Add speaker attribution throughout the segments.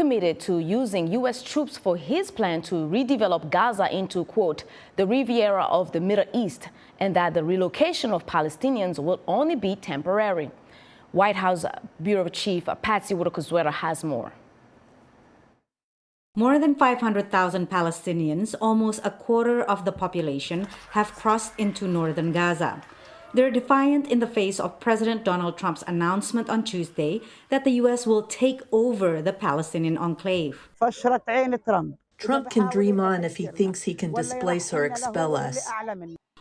Speaker 1: committed to using U.S. troops for his plan to redevelop Gaza into, quote, the Riviera of the Middle East, and that the relocation of Palestinians will only be temporary. White House Bureau Chief Patsy Widakuswara has more.
Speaker 2: More than 500,000 Palestinians, almost a quarter of the population, have crossed into northern Gaza. They're defiant in the face of President Donald Trump's announcement on Tuesday that the U.S. will take over the Palestinian enclave.
Speaker 3: Trump can dream on if he thinks he can displace or expel us.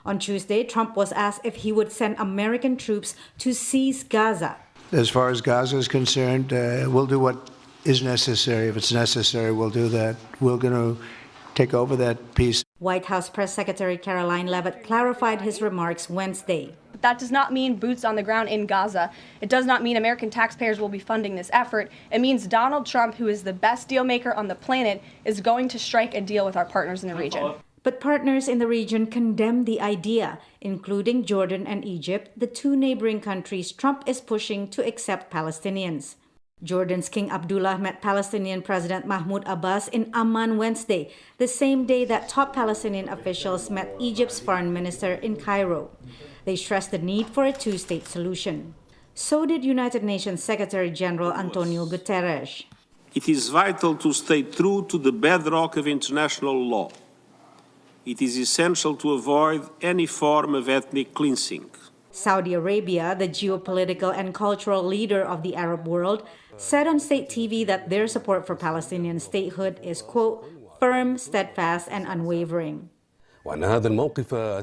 Speaker 2: On Tuesday, Trump was asked if he would send American troops to seize Gaza.
Speaker 4: As far as Gaza is concerned, we'll do what is necessary. If it's necessary, we'll do that. We're going to take over that piece.
Speaker 2: White House Press Secretary Caroline Leavitt clarified his remarks Wednesday.
Speaker 5: That does not mean boots on the ground in Gaza. It does not mean American taxpayers will be funding this effort. It means Donald Trump, who is the best deal maker on the planet, is going to strike a deal with our partners in the region.
Speaker 2: But partners in the region condemn the idea, including Jordan and Egypt, the two neighboring countries Trump is pushing to accept Palestinians. Jordan's King Abdullah met Palestinian President Mahmoud Abbas in Amman Wednesday, the same day that top Palestinian officials met Egypt's foreign minister in Cairo. They stressed the need for a two-state solution. So did United Nations Secretary General Antonio Guterres.
Speaker 6: It is vital to stay true to the bedrock of international law. It is essential to avoid any form of ethnic cleansing.
Speaker 2: Saudi Arabia, the geopolitical and cultural leader of the Arab world, said on state TV that their support for Palestinian statehood is, quote, firm, steadfast, and unwavering.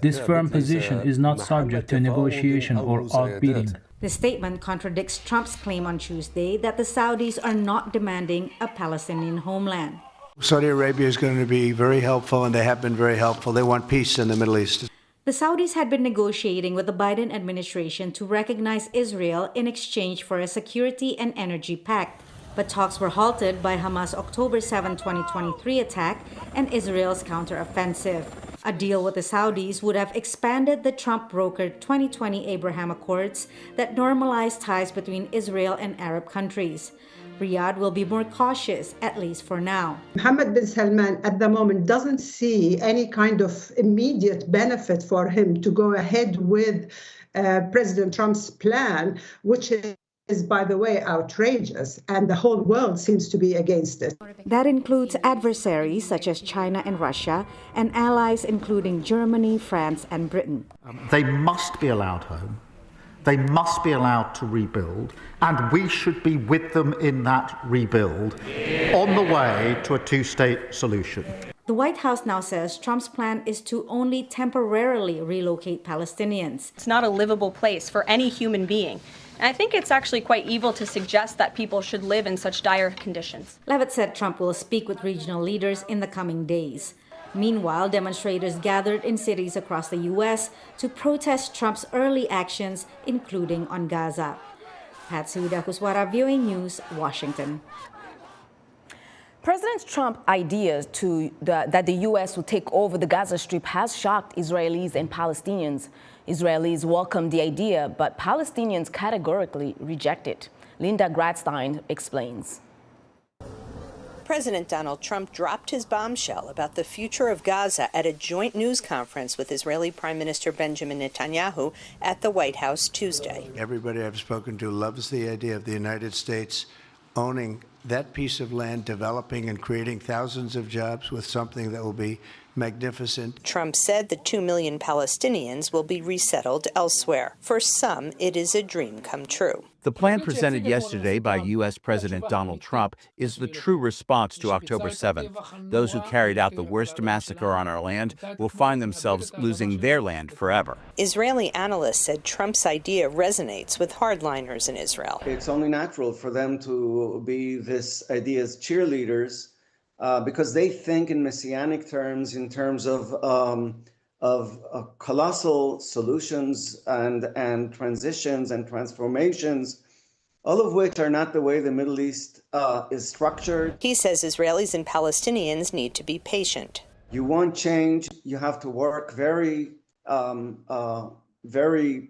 Speaker 7: This firm position is not subject to negotiation or outbidding.
Speaker 2: The statement contradicts Trump's claim on Tuesday that the Saudis are not demanding a Palestinian homeland.
Speaker 4: Saudi Arabia is going to be very helpful, and they have been very helpful. They want peace in the Middle East.
Speaker 2: The Saudis had been negotiating with the Biden administration to recognize Israel in exchange for a security and energy pact. But talks were halted by Hamas' October 7, 2023 attack and Israel's counteroffensive. A deal with the Saudis would have expanded the Trump-brokered 2020 Abraham Accords that normalized ties between Israel and Arab countries. Riyadh will be more cautious, at least for now.
Speaker 8: Mohammed bin Salman at the moment doesn't see any kind of immediate benefit for him to go ahead with President Trump's plan, which is, by the way, outrageous, and the whole world seems to be against it.
Speaker 2: That includes adversaries such as China and Russia, and allies including Germany, France, and Britain.
Speaker 9: They must be allowed home. They must be allowed to rebuild, and we should be with them in that rebuild on the way to a two-state solution.
Speaker 2: The White House now says Trump's plan is to only temporarily relocate Palestinians.
Speaker 5: It's not a livable place for any human being. And I think it's actually quite evil to suggest that people should live in such dire conditions.
Speaker 2: Leavitt said Trump will speak with regional leaders in the coming days. Meanwhile, demonstrators gathered in cities across the U.S. to protest Trump's early actions, including on Gaza. Patsy Widakuswara, VOA News, Washington.
Speaker 1: President Trump's idea that the U.S. will take over the Gaza Strip has shocked Israelis and Palestinians. Israelis welcome the idea, but Palestinians categorically reject it. Linda Gradstein explains.
Speaker 10: President Donald Trump dropped his bombshell about the future of Gaza at a joint news conference with Israeli Prime Minister Benjamin Netanyahu at the White House Tuesday.
Speaker 4: Everybody I've spoken to loves the idea of the United States owning that piece of land, developing and creating thousands of jobs with something that will be magnificent.
Speaker 10: Trump said the 2 million Palestinians will be resettled elsewhere. For some, it is a dream come true.
Speaker 11: The plan presented yesterday by U.S. President Donald Trump is the true response to October 7th. Those who carried out the worst massacre on our land will find themselves losing their land forever.
Speaker 10: Israeli analysts said Trump's idea resonates with hardliners in Israel.
Speaker 12: It's only natural for them to be this idea's cheerleaders because they think in messianic terms, in terms of colossal solutions and transitions and transformations, all of which are not the way the Middle East is structured.
Speaker 10: He says Israelis and Palestinians need to be patient.
Speaker 12: You want change, you have to work very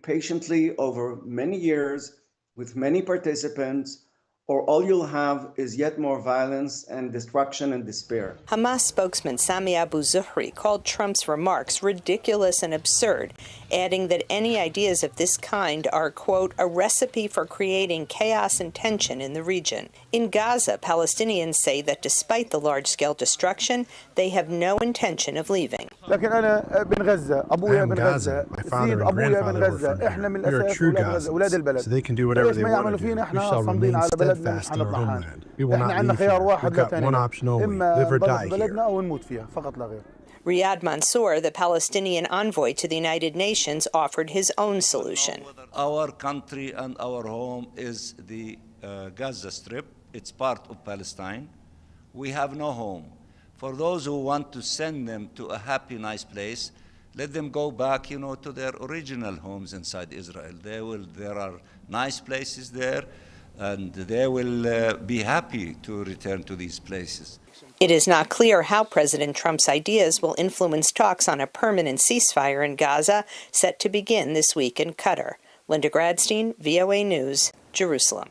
Speaker 12: patiently over many years with many participants, or all you'll have is yet more violence and destruction and despair.
Speaker 10: Hamas spokesman Sami Abu Zuhri called Trump's remarks ridiculous and absurd, adding that any ideas of this kind are, quote, a recipe for creating chaos and tension in the region. In Gaza, Palestinians say that despite the large-scale destruction, they have no intention of leaving.
Speaker 13: I am Gaza. My father and grandfather were from here. We are true Gazans, so they can do whatever they want to do. We shall remain steadfast in our homeland. We will not leave here. We've got one option only, live or die here.
Speaker 10: Riyad Mansour, the Palestinian envoy to the United Nations, offered his own solution.
Speaker 14: Our country and our home is the Gaza Strip. It's part of Palestine. We have no home. For those who want to send them to a happy, nice place, let them go back, to their original homes inside Israel. There are nice places there, and they will be happy to return to these places.
Speaker 10: It is not clear how President Trump's ideas will influence talks on a permanent ceasefire in Gaza, set to begin this week in Qatar. Linda Gradstein, VOA News, Jerusalem.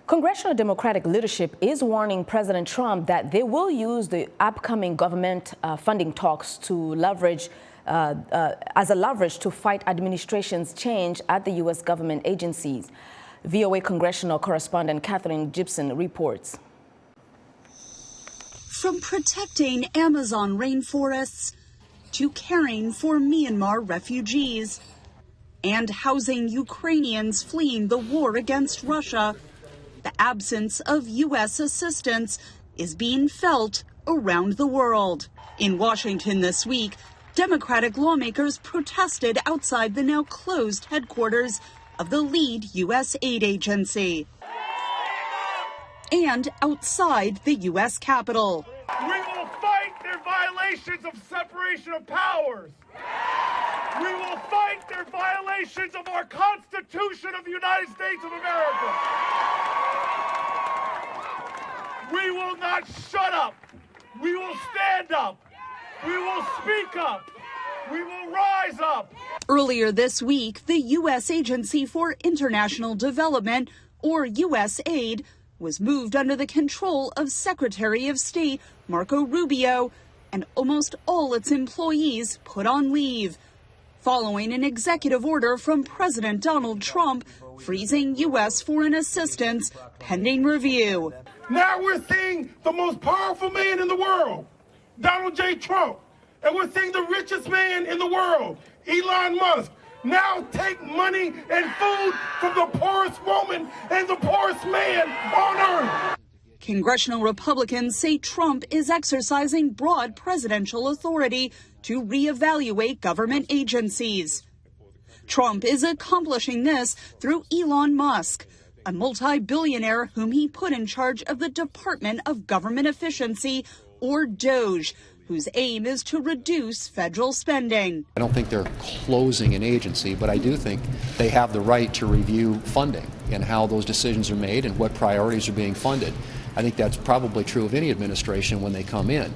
Speaker 1: Congressional Democratic leadership is warning President Trump that they will use the upcoming government funding talks to leverage as a leverage to fight administration's change at the U.S. government agencies. VOA congressional correspondent Catherine Gibson reports.
Speaker 15: From protecting Amazon rainforests to caring for Myanmar refugees and housing Ukrainians fleeing the war against Russia, the absence of U.S. assistance is being felt around the world. In Washington this week, Democratic lawmakers protested outside the now closed headquarters of the lead U.S. aid agency and outside the U.S. Capitol.
Speaker 16: We will fight their violations of separation of powers. We will fight their violations of our Constitution of the United States of America. We will not shut up. We will stand up. We will speak up. We will rise up.
Speaker 15: Earlier this week, the U.S. Agency for International Development, or USAID, was moved under the control of Secretary of State Marco Rubio, and almost all its employees put on leave, following an executive order from President Donald Trump freezing U.S. foreign assistance pending review.
Speaker 16: Now we're seeing the most powerful man in the world, Donald J. Trump, and we're seeing the richest man in the world, Elon Musk, now take money and food from the poorest woman and the poorest man on earth.
Speaker 15: Congressional Republicans say Trump is exercising broad presidential authority to reevaluate government agencies. Trump is accomplishing this through Elon Musk, a multi-billionaire whom he put in charge of the Department of Government Efficiency, or DOGE, whose aim is to reduce federal spending.
Speaker 17: I don't think they're closing an agency, but I do think they have the right to review funding and how those decisions are made and what priorities are being funded. I think that's probably true of any administration when they come in.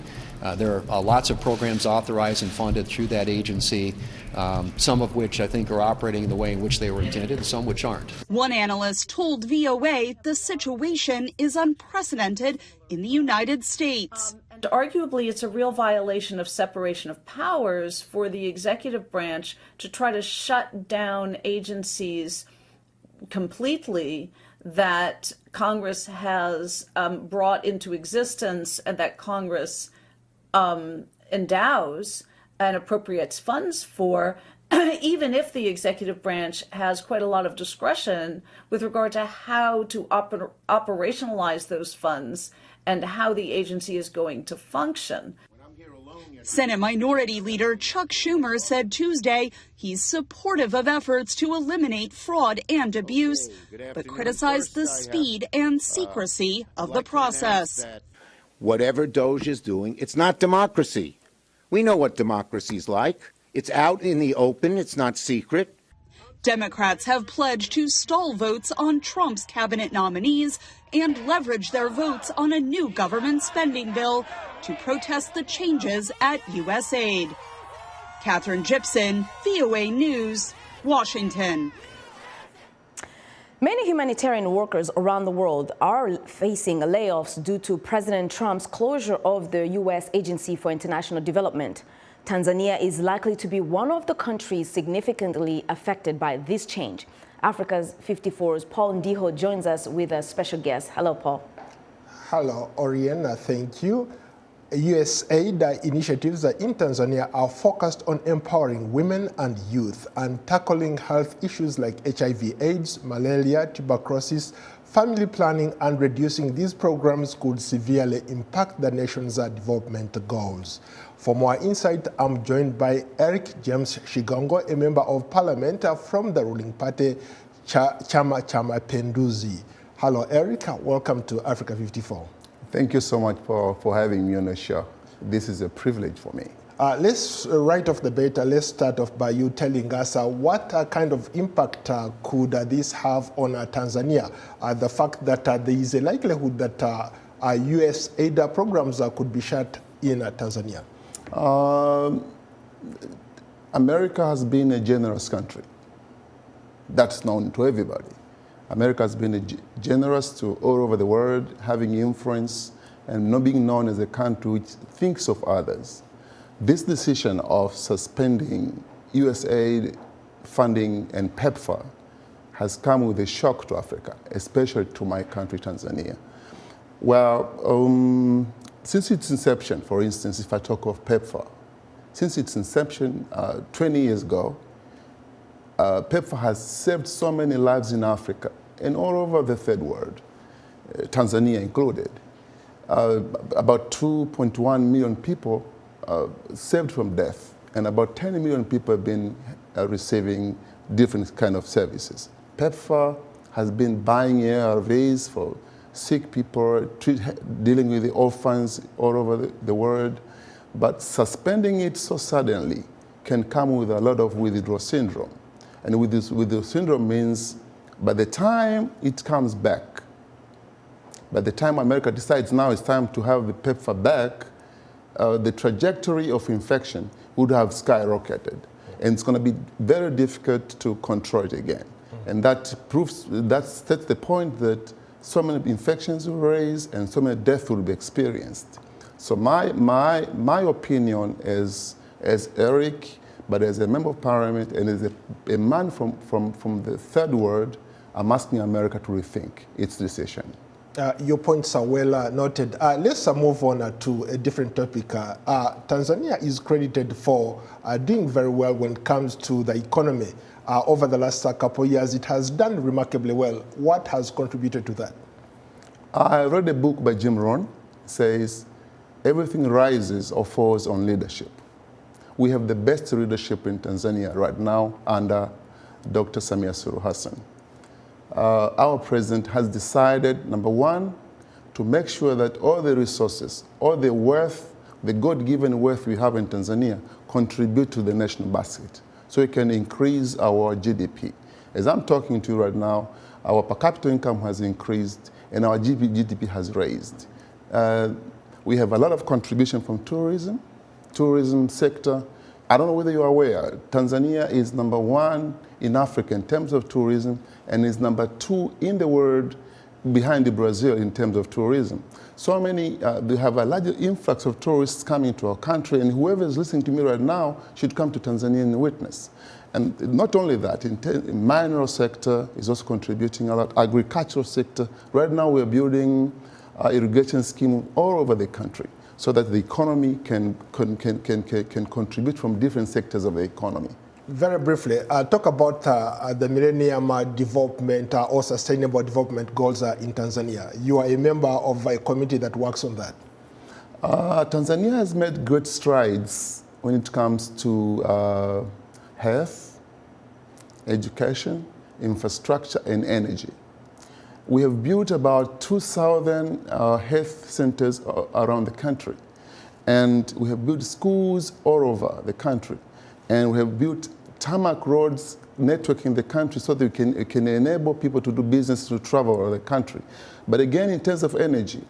Speaker 17: There are lots of programs authorized and funded through that agency, some of which I think are operating in the way in which they were intended, and some which aren't.
Speaker 15: One analyst told VOA the situation is unprecedented in the United States.
Speaker 18: Arguably, it's a real violation of separation of powers for the executive branch to try to shut down agencies completely that Congress has brought into existence and that Congress endows and appropriates funds for, even if the executive branch has quite a lot of discretion with regard to how to operationalize those funds and how the agency is going to function.
Speaker 15: Senate Minority Leader Chuck Schumer said Tuesday he's supportive of efforts to eliminate fraud and abuse, but criticized the speed and secrecy of the process.
Speaker 19: Whatever DOGE is doing, it's not democracy. We know what democracy is like. It's out in the open. It's not secret.
Speaker 15: Democrats have pledged to stall votes on Trump's cabinet nominees and leverage their votes on a new government spending bill to protest the changes at USAID. Catherine Gibson, VOA News, Washington.
Speaker 1: Many humanitarian workers around the world are facing layoffs due to President Trump's closure of the U.S. Agency for International Development. Tanzania is likely to be one of the countries significantly affected by this change. Africa's 54's Paul Ndiho joins us with a special guest. Hello, Paul.
Speaker 20: Hello, Oriana. Thank you. USAID initiatives in Tanzania are focused on empowering women and youth and tackling health issues like HIV/AIDS, malaria, tuberculosis, family planning, and reducing these programs could severely impact the nation's development goals. For more insight, I'm joined by Eric James Shigongo, a member of parliament from the ruling party, Chama Penduzi. Hello, Eric. Welcome to Africa 54.
Speaker 21: Thank you so much for having me on the show. This is a privilege for me.
Speaker 20: Let's, right off the bat, let's start off by you telling us what kind of impact could this have on Tanzania? The fact that there is a likelihood that USAID programs could be shut in Tanzania.
Speaker 21: America has been a generous country. That's known to everybody. America has been generous to all over the world, having influence and not being known as a country which thinks of others. This decision of suspending USAID funding and PEPFAR has come with a shock to Africa, especially to my country, Tanzania. Well, since its inception, for instance, if I talk of PEPFAR, since its inception 20 years ago, PEPFAR has saved so many lives in Africa and all over the third world, Tanzania included. About 2.1 million people saved from death, and about 10 million people have been receiving different kind of services. PEPFAR has been buying ARVs for sick people, dealing with the orphans all over the world, but suspending it so suddenly can come with a lot of withdrawal syndrome. And withdrawal syndrome means by the time it comes back, by the time America decides now it's time to have the PEPFAR back, the trajectory of infection would have skyrocketed. And it's going to be very difficult to control it again. And that sets the point that so many infections will raise and so many deaths will be experienced. So my opinion as Eric, but as a member of parliament and as a man from the third world, I'm asking America to rethink its decision.
Speaker 20: Your points are well noted. Let's move on to a different topic. Tanzania is credited for doing very well when it comes to the economy. Over the last couple of years, it has done remarkably well. What has contributed to that?
Speaker 21: I read a book by Jim Rohn. It says, everything rises or falls on leadership. We have the best leadership in Tanzania right now under Dr. Samia Suluhu Hassan. Our president has decided, number one, to make sure that all the resources, all the wealth, the God-given wealth we have in Tanzania contribute to the national basket so it can increase our GDP. As I'm talking to you right now, our per capita income has increased and our GDP has raised. We have a lot of contribution from tourism sector. I don't know whether you're aware, Tanzania is number one in Africa in terms of tourism and is number 2 in the world behind Brazil in terms of tourism. So many, we have a large influx of tourists coming to our country, and whoever is listening to me right now should come to Tanzania and witness. And not only that, in mineral sector is also contributing a lot, agricultural sector. Right now we're building irrigation scheme all over the country, so that the economy can contribute from different sectors of the economy.
Speaker 20: Very briefly, talk about the Millennium Development or Sustainable Development Goals in Tanzania. You are a member of a committee that works on that.
Speaker 21: Tanzania has made great strides when it comes to health, education, infrastructure, and energy. We have built about 2,000 health centers around the country. And we have built schools all over the country. And we have built tarmac roads network in the country so that it can enable people to do business, to travel around the country. But again, in terms of energy,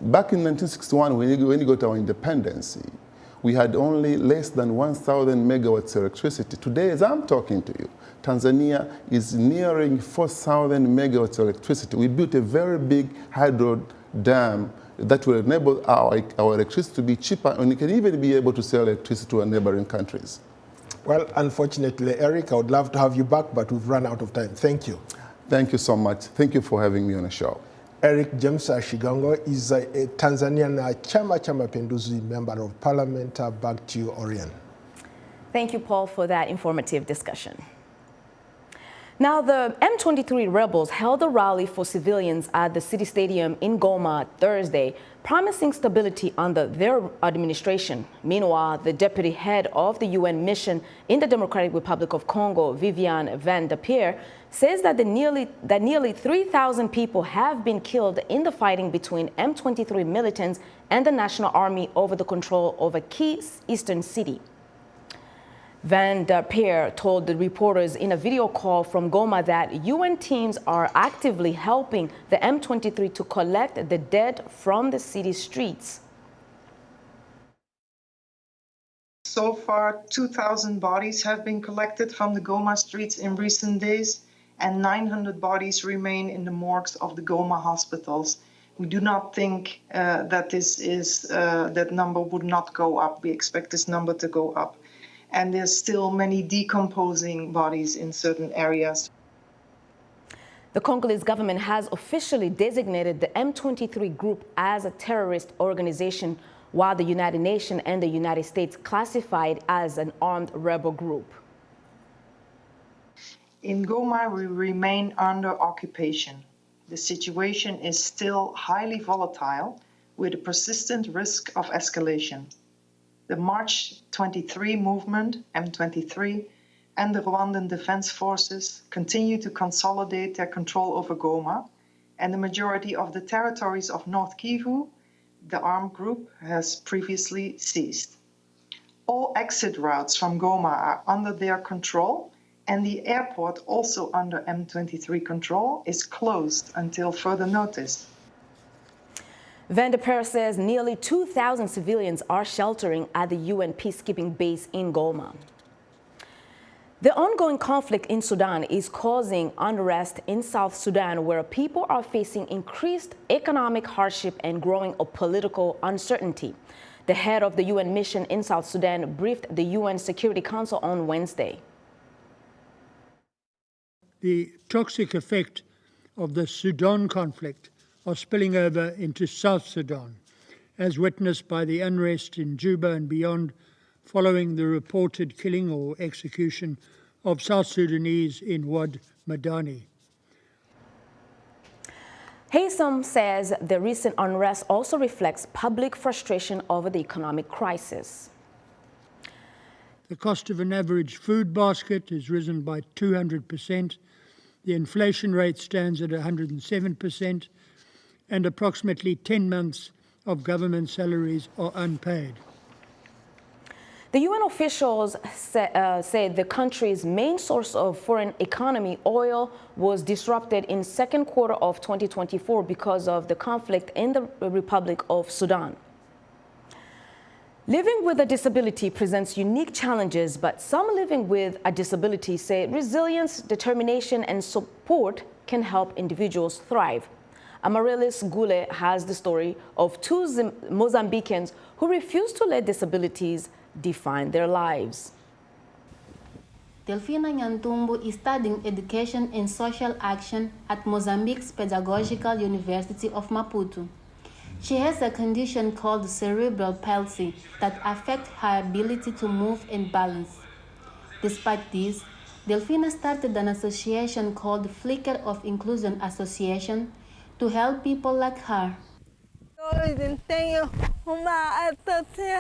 Speaker 21: back in 1961, when you got our independence, we had only less than 1,000 megawatts of electricity. Today, as I'm talking to you, Tanzania is nearing 4,000 megawatts of electricity. We built a very big hydro dam that will enable our electricity to be cheaper, and we can even be able to sell electricity to our neighboring countries.
Speaker 20: Well, unfortunately, Eric, I would love to have you back, but we've run out of time. Thank you.
Speaker 21: Thank you so much. Thank you for having me on the show.
Speaker 20: Eric James Shigongo is a Tanzanian Chama Cha Mapinduzi member of parliament. Back to you, Orion.
Speaker 1: Thank you, Paul, for that informative discussion. Now, the M23 rebels held a rally for civilians at the city stadium in Goma Thursday, promising stability under their administration. Meanwhile, the deputy head of the UN mission in the Democratic Republic of Congo, Viviane van der Peer, says that nearly 3,000 people have been killed in the fighting between M23 militants and the National Army over the control of a key eastern city. Van der Peer told the reporters in a video call from Goma that UN teams are actively helping the M23 to collect the dead from the city streets.
Speaker 3: So far, 2,000 bodies have been collected from the Goma streets in recent days, and 900 bodies remain in the morgues of the Goma hospitals. We do not think that that number would not go up. We expect this number to go up. And there's still many decomposing bodies in certain areas.
Speaker 1: The Congolese government has officially designated the M23 group as a terrorist organization, while the United Nations and the United States classify it as an armed rebel group.
Speaker 3: In Goma, we remain under occupation. The situation is still highly volatile, with a persistent risk of escalation. The March 23 movement, M23, and the Rwandan Defense Forces continue to consolidate their control over Goma, and the majority of the territories of North Kivu, the armed group has previously seized. All exit routes from Goma are under their control, and the airport, also under M23 control, is closed until further notice.
Speaker 1: Van der Peer says nearly 2,000 civilians are sheltering at the UN peacekeeping base in Goma. The ongoing conflict in Sudan is causing unrest in South Sudan, where people are facing increased economic hardship and growing political uncertainty. The head of the UN mission in South Sudan briefed the UN Security Council on Wednesday.
Speaker 22: The toxic effect of the Sudan conflict are spilling over into South Sudan, as witnessed by the unrest in Juba and beyond following the reported killing or execution of South Sudanese in Wad Madani.
Speaker 1: Haysom says the recent unrest also reflects public frustration over the economic crisis.
Speaker 22: The cost of an average food basket has risen by 200%. The inflation rate stands at 107%. And approximately 10 months of government salaries are unpaid.
Speaker 1: The UN officials said the country's main source of foreign economy, oil, was disrupted in second quarter of 2024 because of the conflict in the Republic of Sudan. Living with a disability presents unique challenges, but some living with a disability say resilience, determination, and support can help individuals thrive. Amaryllis Gule has the story of two Mozambicans who refuse to let disabilities define their lives.
Speaker 23: Delfina Nyantumbu is studying education and social action at Mozambique's Pedagogical University of Maputo. She has a condition called cerebral palsy that affects her ability to move and balance. Despite this, Delfina started an association called Flicker of Inclusion Association to help people like her.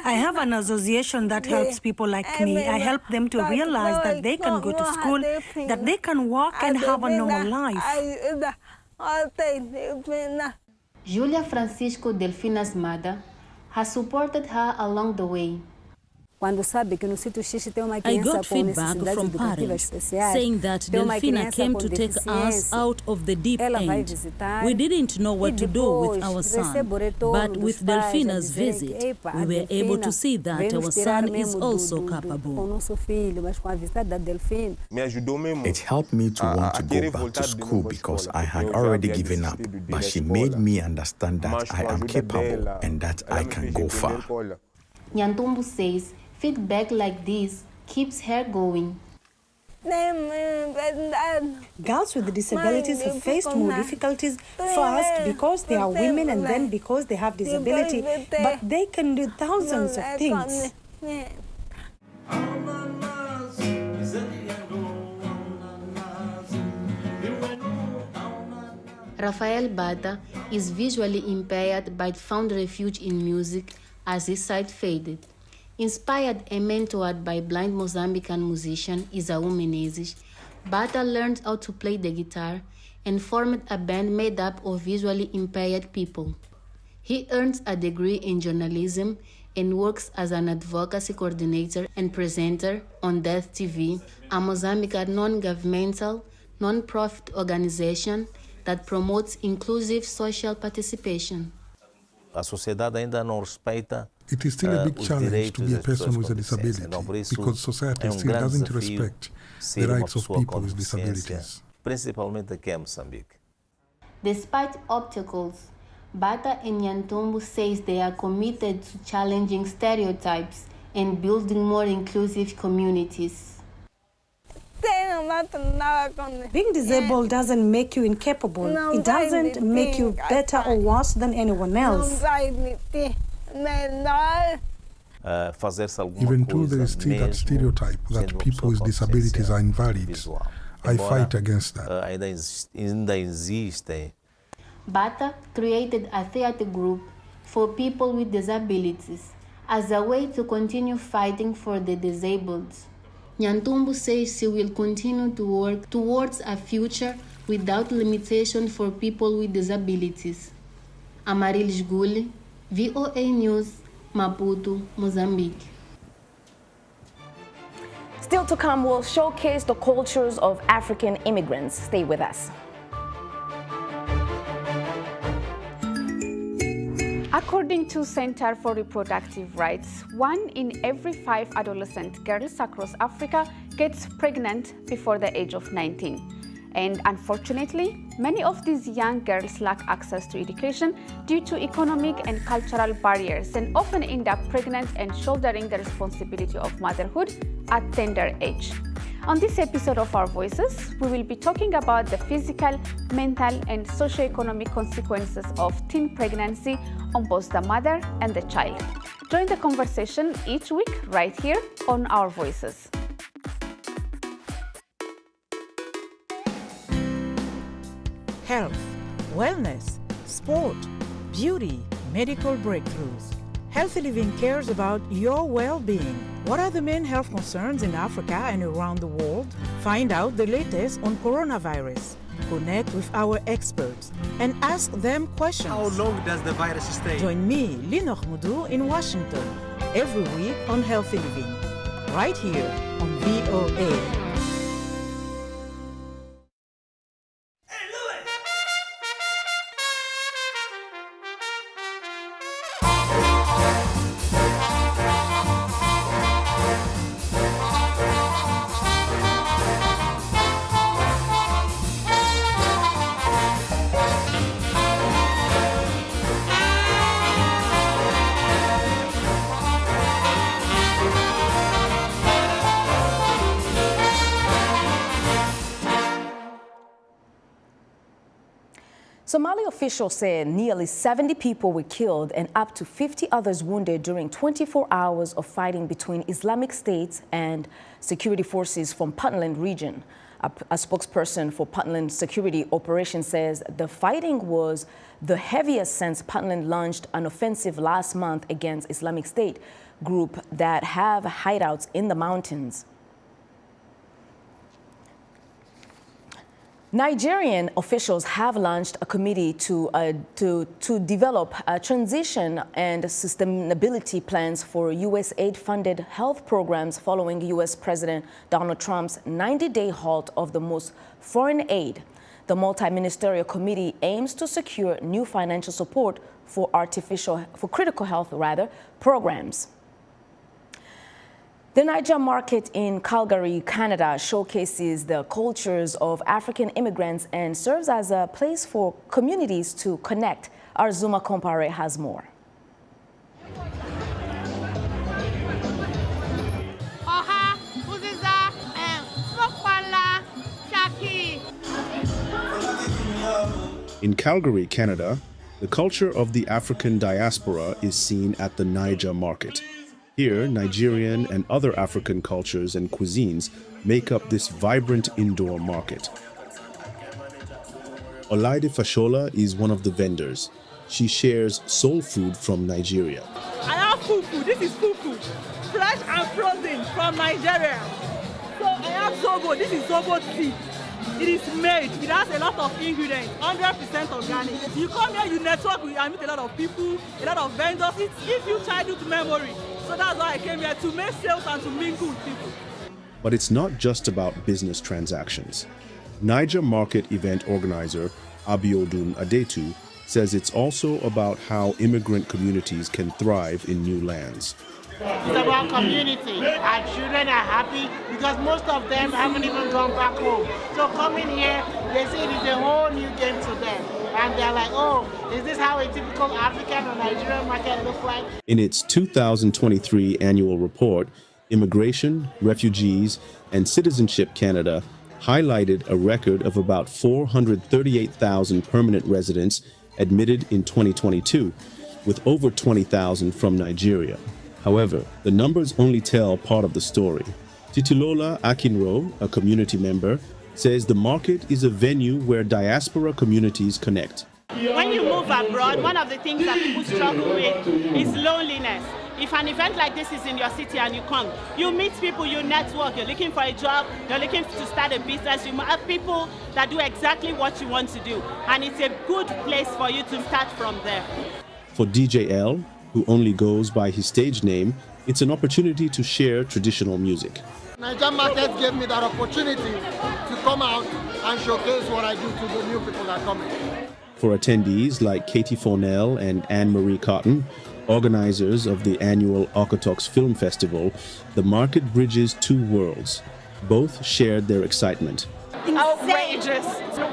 Speaker 24: I have an association that helps people like me. I help them to realize that they can go to school, that they can walk and have a normal life.
Speaker 23: Julia Francisco, Delfina's mother, has supported her along the way.
Speaker 6: I got feedback from parents saying that Delfina came to take us out of the deep end. We didn't know what to do with our son, but with Delfina's visit, we were able to see that our son is also capable.
Speaker 7: It helped me to want to go back to school because I had already given up, but she made me understand that I am capable and that I can go far.
Speaker 23: Nyantumbu says feedback like this keeps her going.
Speaker 24: Girls with disabilities have faced more difficulties, first because they are women and then because they have disability, but they can do thousands of things.
Speaker 23: Rafael Bata is visually impaired but found refuge in music as his sight faded. Inspired and mentored by blind Mozambican musician Isaú Menezes, Bata learned how to play the guitar and formed a band made up of visually impaired people. He earns a degree in journalism and works as an advocacy coordinator and presenter on Death TV, a Mozambican non-governmental, non-profit organization that promotes inclusive social participation.
Speaker 13: It is still a big challenge to be a person with a disability because society still doesn't respect the rights of people with disabilities.
Speaker 23: Despite obstacles, Bata and Nyantumbu says they are committed to challenging stereotypes and building more inclusive communities.
Speaker 24: Being disabled doesn't make you incapable. It doesn't make you better or worse than anyone else.
Speaker 13: Even though there is still that stereotype that people with disabilities are invalids, I fight against that.
Speaker 23: Bata created a theater group for people with disabilities as a way to continue fighting for the disabled. Nyantumbu says she will continue to work towards a future without limitation for people with disabilities. Amarilis Gule, VOA News, Maputo, Mozambique.
Speaker 1: Still to come, we'll showcase the cultures of African immigrants. Stay with us.
Speaker 8: According to Center for Reproductive Rights, 1 in every 5 adolescent girls across Africa gets pregnant before the age of 19. And unfortunately, many of these young girls lack access to education due to economic and cultural barriers and often end up pregnant and shouldering the responsibility of motherhood at tender age. On this episode of Our Voices, we will be talking about the physical, mental, and socioeconomic consequences of teen pregnancy on both the mother and the child. Join the conversation each week right here on Our Voices.
Speaker 9: Health, wellness, sport, beauty, medical breakthroughs. Healthy Living cares about your well-being. What are the main health concerns in Africa and around the world? Find out the latest on coronavirus. Connect with our experts and ask them questions.
Speaker 25: How long does the virus stay?
Speaker 9: Join me, Linor Moudou, in Washington, every week on Healthy Living, right here on VOA.
Speaker 1: Somali officials said nearly 70 people were killed and up to 50 others wounded during 24 hours of fighting between Islamic State and security forces from Puntland region. A spokesperson for Puntland Security Operations says the fighting was the heaviest since Puntland launched an offensive last month against Islamic State group that have hideouts in the mountains. Nigerian officials have launched a committee to develop transition and sustainability plans for USAID-funded health programs following U.S. President Donald Trump's 90-day halt of the most foreign aid. The multi-ministerial committee aims to secure new financial support for critical health programs. The Niger market in Calgary, Canada showcases the cultures of African immigrants and serves as a place for communities to connect. Our Zuma Compare has more.
Speaker 2: In Calgary, Canada, the culture of the African diaspora is seen at the Niger market. Here, Nigerian and other African cultures and cuisines make up this vibrant indoor market. Olaide Fashola is one of the vendors. She shares soul food from Nigeria.
Speaker 4: I have fufu. This is fufu, fresh and frozen from Nigeria. So I have zobo. This is zobo tea. It is made. It has a lot of ingredients, 100% organic. You come here, you network with and meet a lot of people, a lot of vendors. It gives you childhood memory. So that's why I came here, to make sales and to mingle with people.
Speaker 2: But it's not just about business transactions. Niger market event organizer Abiodun Adetu says it's also about how immigrant communities can thrive in new lands.
Speaker 5: It's about community. Our children are happy because most of them haven't even gone back home. So coming here, they see it is a whole new game to them. And they're like, oh, is this how a typical African or Nigerian market looks like?
Speaker 2: In its 2023 annual report, Immigration, Refugees, and Citizenship Canada highlighted a record of about 438,000 permanent residents admitted in 2022, with over 20,000 from Nigeria. However, the numbers only tell part of the story. Titilola Akinro, a community member, says the market is a venue where diaspora communities connect.
Speaker 5: When you move abroad, one of the things that people struggle with is loneliness. If an event like this is in your city and you come, you meet people, you network, you're looking for a job, you're looking to start a business, you have people that do exactly what you want to do. And it's a good place for you to start from there.
Speaker 2: For DJ L, who only goes by his stage name, it's an opportunity to share traditional music.
Speaker 11: Niger market gave me that opportunity to come out and showcase what I do to the new people that are coming.
Speaker 2: For attendees like Katie Fornell and Anne-Marie Cotton, organizers of the annual Okotoks Film Festival, the market bridges two worlds. Both shared their excitement.
Speaker 12: Outrageous.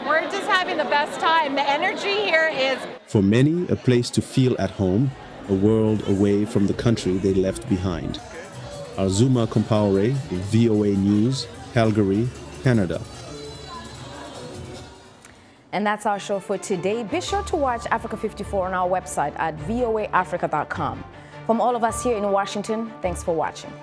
Speaker 12: We're just having the best time. The energy here is...
Speaker 2: For many, a place to feel at home, a world away from the country they left behind. Azuma Compaore, VOA News, Calgary, Canada.
Speaker 1: And that's our show for today. Be sure to watch Africa 54 on our website at voaafrica.com. From all of us here in Washington, thanks for watching.